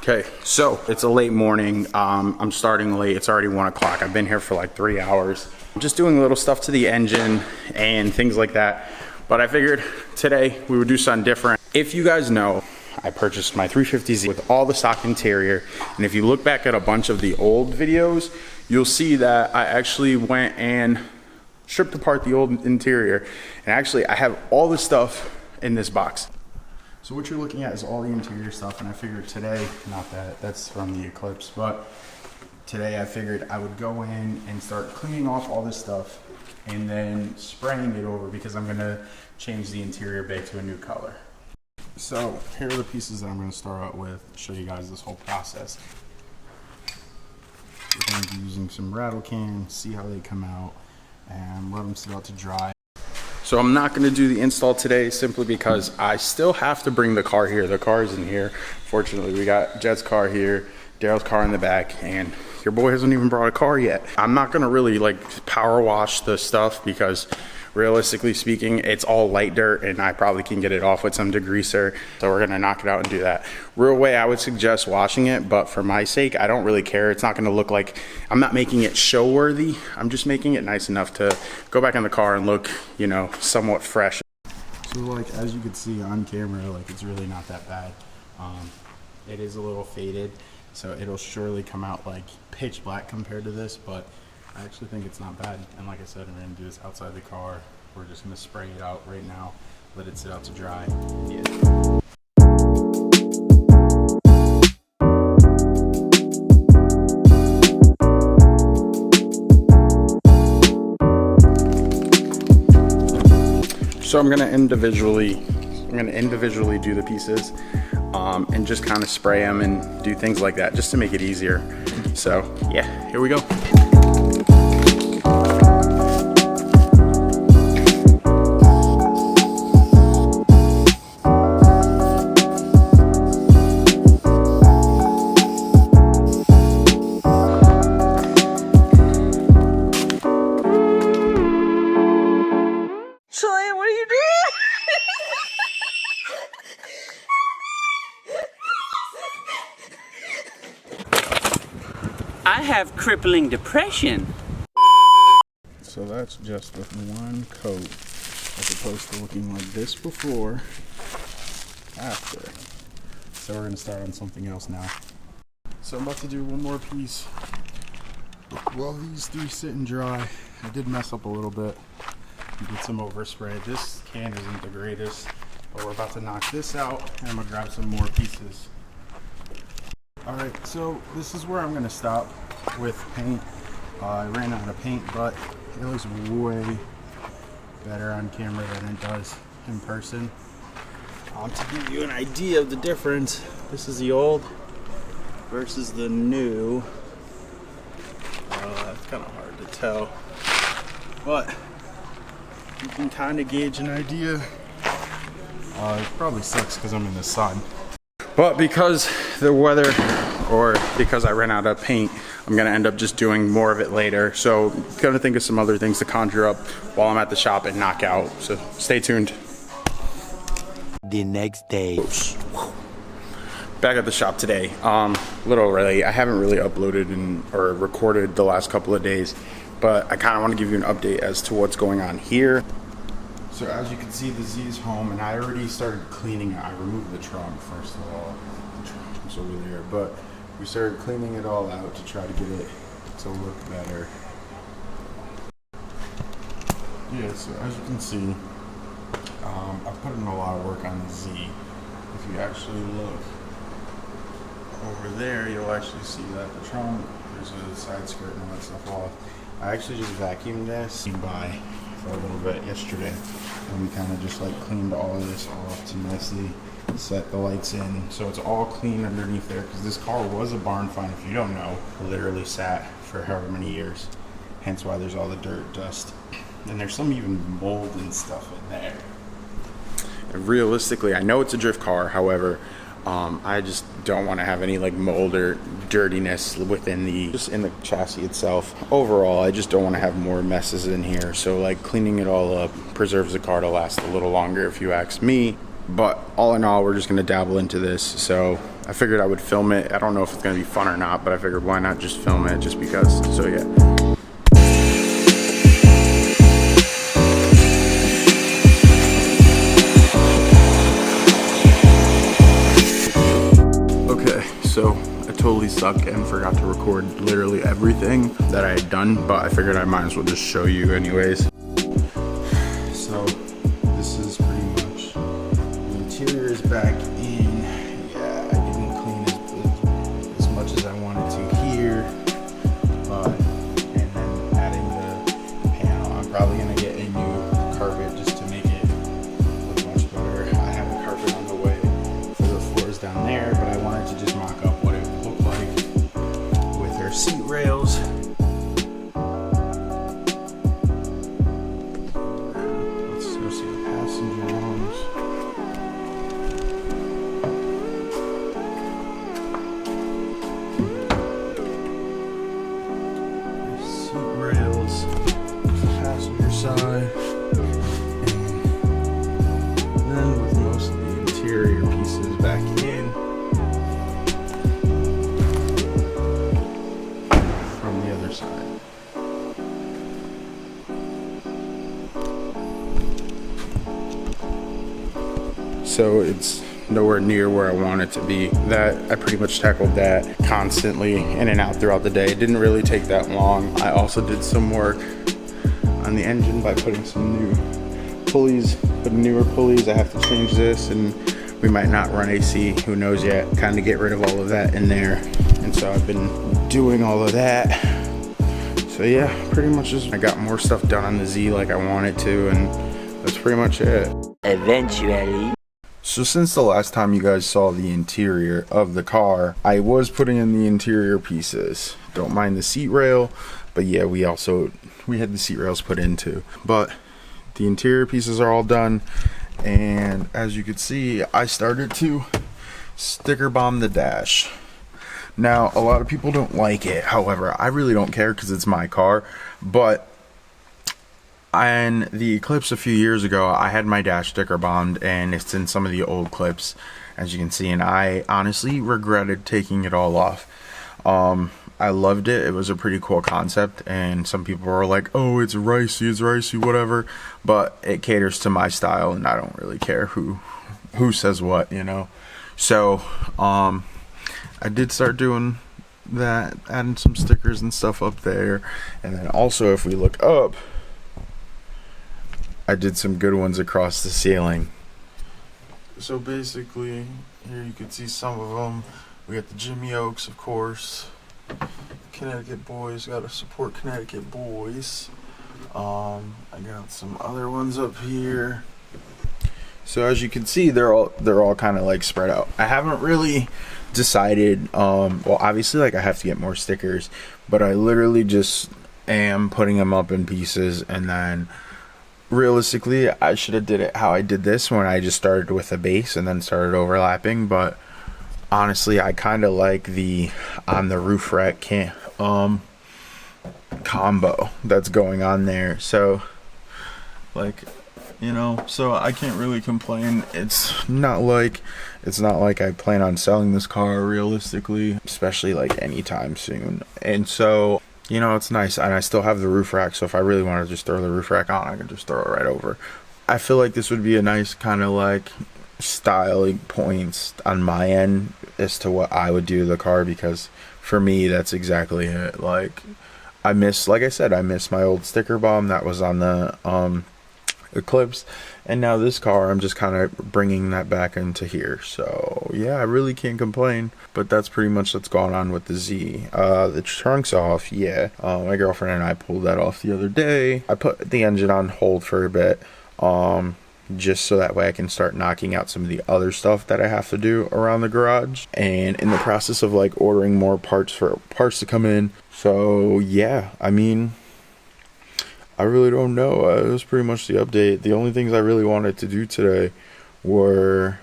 Okay, so it's a late morning. I'm starting late. It's already 1 o'clock. I've been here for like 3 hours. I'm just doing little stuff to the engine and things like that. But I figured today we would do something different. If you guys know, I purchased my 350Z with all the stock interior. And if you look back at a bunch of the old videos, you'll see that I actually went and stripped apart the old interior. And actually I have all the stuff in this box. So what you're looking at is all the interior stuff, and I figured today, not that, that's from the Eclipse, but today I figured I would go in and start cleaning off all this stuff and then spraying it over because I'm gonna change the interior bay to a new color. So here are the pieces that I'm gonna start out with, show you guys this whole process. We're gonna be using some rattle cans, see how they come out, and let them sit out to dry. So I'm not gonna do the install today simply because I still have to bring the car here. The car is in here. Fortunately, we got Jet's car here, Daryl's car in the back, and your boy hasn't even brought a car yet. I'm not gonna really like power wash the stuff because realistically speaking, it's all light dirt and I probably can get it off with some degreaser. So we're gonna knock it out and do that. Real way, I would suggest washing it, but for my sake, I don't really care. It's not gonna look like, I'm not making it show worthy. I'm just making it nice enough to go back in the car and look, you know, somewhat fresh. So like, as you can see on camera, like it's really not that bad. It is a little faded, so it'll surely come out like pitch black compared to this, but I actually think it's not bad. And like I said, I'm gonna do this outside the car. We're just gonna spray it out right now, let it sit out to dry. Yeah. So I'm gonna individually do the pieces and just kind of spray them and do things like that just to make it easier. So yeah, here we go. I have crippling depression. So that's just with one coat, as opposed to looking like this before, after. So we're gonna start on something else now. So I'm about to do one more piece. While these three sit and dry, I did mess up a little bit. Did some overspray. This can isn't the greatest, but we're about to knock this out, and I'm gonna grab some more pieces. Alright, so this is where I'm gonna stop with paint. I ran out of paint, but it looks way better on camera than it does in person. To give you an idea of the difference, this is the old versus the new. It's kind of hard to tell, but you can kind of gauge an idea. It probably sucks because I'm in the sun. But because the weather, or because I ran out of paint, I'm gonna end up just doing more of it later. So gonna think of some other things to conjure up while I'm at the shop and knock out. So stay tuned. The next day. Back at the shop today. A little early. I haven't really uploaded or recorded the last couple of days, but I kind of want to give you an update as to what's going on here. So as you can see, the Z is home, and I already started cleaning it. I removed the trunk first of all. The trunk's over there, but we started cleaning it all out to try to get it to look better. Yeah, so as you can see, I put in a lot of work on the Z. If you actually look over there, you'll actually see that the trunk, there's a side skirt and all that stuff off. I actually just vacuumed this by for a little bit yesterday, and we kind of just like cleaned all of this off to nicely set the lights in, so it's all clean underneath there, because this car was a barn find. If you don't know, literally sat for however many years, hence why there's all the dirt, dust, and there's some even mold and stuff in there. And realistically, I know it's a drift car, however, I just don't want to have any like mold or dirtiness within just in the chassis itself. Overall, I just don't want to have more messes in here. So like cleaning it all up preserves the car to last a little longer if you ask me. But all in all, we're just going to dabble into this. So I figured I would film it. I don't know if it's gonna be fun or not, but I figured why not just film it just because. So yeah. Okay, so I totally suck and forgot to record literally everything that I had done, but I figured I might as well just show you anyways. So this is pretty much, the interior is back in. Yeah, I didn't clean as much as I wanted to here, but, and then adding the panel, I'm probably gonna get a new carpet just to make it look much better. I have a carpet on the way for the floors down there, but I wanted to just mock up what it would look like with their seat rails. Side, and then with most of the interior pieces back in from the other side. So it's nowhere near where I want it to be. That I pretty much tackled that constantly in and out throughout the day. It didn't really take that long. I also did some work on the engine by putting some new pulleys, putting newer pulleys. I have to change this, and we might not run AC, who knows yet. Kind of get rid of all of that in there, and so I've been doing all of that. So yeah, pretty much just I got more stuff done on the Z like I wanted to, and that's pretty much it. Eventually. So since the last time you guys saw the interior of the car, I was putting in the interior pieces. Don't mind the seat rail, but yeah, we had the seat rails put in too. But the interior pieces are all done, and as you can see, I started to sticker bomb the dash. Now, a lot of people don't like it. However, I really don't care because it's my car. But in the Eclipse a few years ago, I had my dash sticker bombed, and it's in some of the old clips, as you can see, and I honestly regretted taking it all off. I loved it. It was a pretty cool concept, and some people were like, oh, it's ricey, whatever, but it caters to my style, and I don't really care who says what, you know. So I did start doing that, adding some stickers and stuff up there, and then also if we look up, I did some good ones across the ceiling. So basically, here you can see some of them. We got the Jimmy Oaks, of course. Connecticut boys, gotta support Connecticut boys. I got some other ones up here. So as you can see, they're all kind of like spread out. I haven't really decided. Well, obviously, like I have to get more stickers, but I literally just am putting them up in pieces, and then realistically, I should have did it how I did this when I just started with a base and then started overlapping, but honestly, I kind of like the on the roof rack combo that's going on there. So like, you know, so I can't really complain. It's not like I plan on selling this car realistically, especially like anytime soon. And so, you know, it's nice, and I still have the roof rack, so if I really want to just throw the roof rack on, I can just throw it right over. I feel like this would be a nice kind of like styling points on my end as to what I would do to the car, because for me that's exactly it. Like like I said, I miss my old sticker bomb that was on the Eclipse, and now this car I'm just kind of bringing that back into here. So yeah, I really can't complain. But that's pretty much what's going on with the Z. The trunk's off. Yeah, my girlfriend and I pulled that off the other day. I put the engine on hold for a bit, just so that way I can start knocking out some of the other stuff that I have to do around the garage, and in the process of like ordering more parts to come in. So yeah, I mean, I really don't know. It was pretty much the update. The only things I really wanted to do today were